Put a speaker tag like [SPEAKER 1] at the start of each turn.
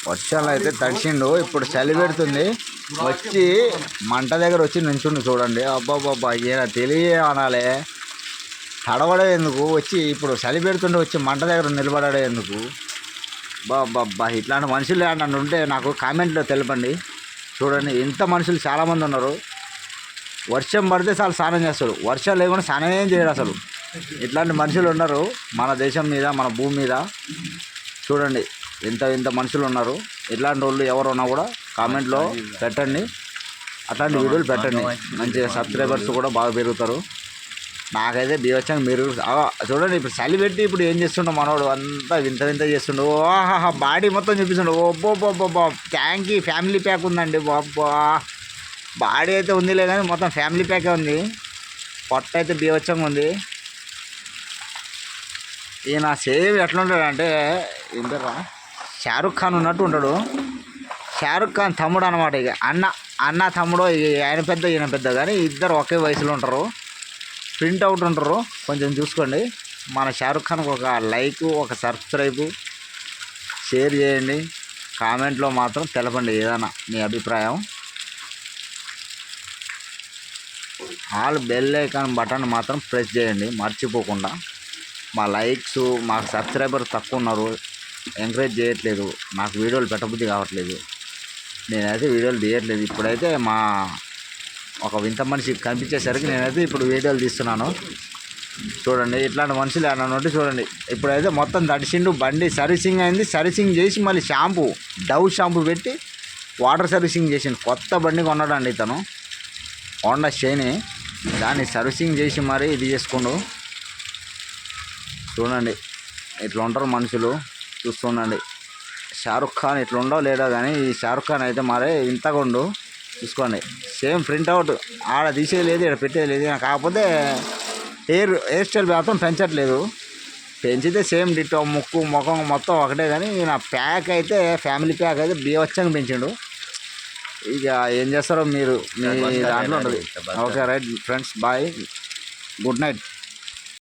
[SPEAKER 1] వర్షాలు అయితే తడిచిండు. ఇప్పుడు చలి పెడుతుంది. వచ్చి మంట దగ్గర వచ్చి నుంచుండు చూడండి. అబ్బాబ్బాబ్బా ఈయన తెలియ అనాలే. తడవడం ఎందుకు, వచ్చి ఇప్పుడు చలి పెడుతుండే వచ్చి మంట దగ్గర నిలబడడం ఎందుకు? బాబ్బా ఇట్లాంటి మనుషులు ఏమన్నా ఉంటే నాకు కామెంట్లో తెలపండి. చూడండి ఇంత మనుషులు చాలామంది ఉన్నారు. వర్షం పడితే చాలు స్నానం చేస్తారు, వర్షం లేకుండా స్నానం ఏం చేయడు అసలు. ఇట్లాంటి మనుషులు ఉన్నారు మన దేశం మీద, మన భూమి మీద. చూడండి ఇంత మనుషులు ఉన్నారు. ఇట్లాంటి వాళ్ళు ఎవరున్నా కూడా కామెంట్లో పెట్టండి, అట్లాంటి వీడియోలు పెట్టండి. మంచిగా సబ్స్క్రైబర్స్ కూడా బాగా పెరుగుతారు. నాకైతే బీవచ్చంగా మీరు చూడండి. ఇప్పుడు చలి పెట్టి ఇప్పుడు ఏం చేస్తుండో మనోడు అంతా వింత చేస్తుండో. ఓహా బాడీ మొత్తం చూపిస్తుండో. ఓబ్బోబ్బోబ్బా ట్యాంకీ ఫ్యామిలీ ప్యాక్ ఉందండి బాబ్బా. బాడీ అయితే ఉందిలే కానీ మొత్తం ఫ్యామిలీ ప్యాకే ఉంది. పొట్ట అయితే బీవచ్చంగా ఉంది. ఈయన సేమ్ ఎట్లా ఉంటాడు అంటే ఏంటరా షారుఖ్ ఖాన్ ఉన్నట్టు ఉంటాడు. షారుఖ్ ఖాన్ తమ్ముడు అనమాట. ఇక అన్న తమ్ముడు, ఆయన పెద్ద ఈయన పెద్ద, కానీ ఇద్దరు ఒకే వయసులో ఉంటారు. ప్రింట్ అవుట్ ఉంటారు. కొంచెం చూసుకోండి. మన షారుఖ్ ఖాన్కి ఒక లైక్, ఒక సబ్స్క్రైబ్, షేర్ చేయండి. కామెంట్లో మాత్రం తెలపండి ఏదైనా మీ అభిప్రాయం. ఆల్ బెల్ ఐకాన్ బటన్ మాత్రం ప్రెస్ చేయండి మర్చిపోకుండా. మా లైక్స్, మా సబ్స్క్రైబర్ తక్కువ ఉన్నారు, ఎంకరేజ్ చేయట్లేదు. నాకు వీడియోలు పెట్టబుద్ధి కావట్లేదు, నేనైతే వీడియోలు తీయట్లేదు. ఇప్పుడైతే మా ఒక వింత మనిషి కనిపించేసరికి నేనైతే ఇప్పుడు వీడియోలు తీస్తున్నాను. చూడండి ఇట్లాంటి మనుషులు ఏమన్నా ఉంటే చూడండి. ఇప్పుడైతే మొత్తం తడిసిండు. బండి సర్వీసింగ్ అయింది. సర్వీసింగ్ చేసి మళ్ళీ డవ్ షాంపూ పెట్టి వాటర్ సర్వీసింగ్ చేసిండు. కొత్త బండి కొన్నాడండి ఇతను, హోండా షైన్. దాన్ని సర్వీసింగ్ చేసి మరీ ఇది చేసుకుండు. చూడండి ఇట్లా ఉంటారు మనుషులు. చూస్తుండండి. షారుఖ్ ఖాన్ ఇట్లా ఉండవు లేదో కానీ ఈ షారుఖ్ ఖాన్ అయితే మరే ఇంతగా ఉండు. చూసుకోండి సేమ్ ప్రింట్ అవుట్. ఆడ తీసేది లేదు, ఇక్కడ పెట్టేది లేదు. కాకపోతే హెయిర్ స్టైల్ మాత్రం పెంచట్లేదు. పెంచితే సేమ్ డిట్టో ముక్కు ముఖం మొత్తం ఒకటే. కానీ నా ప్యాక్ అయితే ఫ్యామిలీ ప్యాక్ అయితే బీవచ్చంగా పెంచిండు. ఇక ఏం చేస్తారో మీరు మీ దాంట్లో ఉంటుంది. Okay right friends, bye, good night.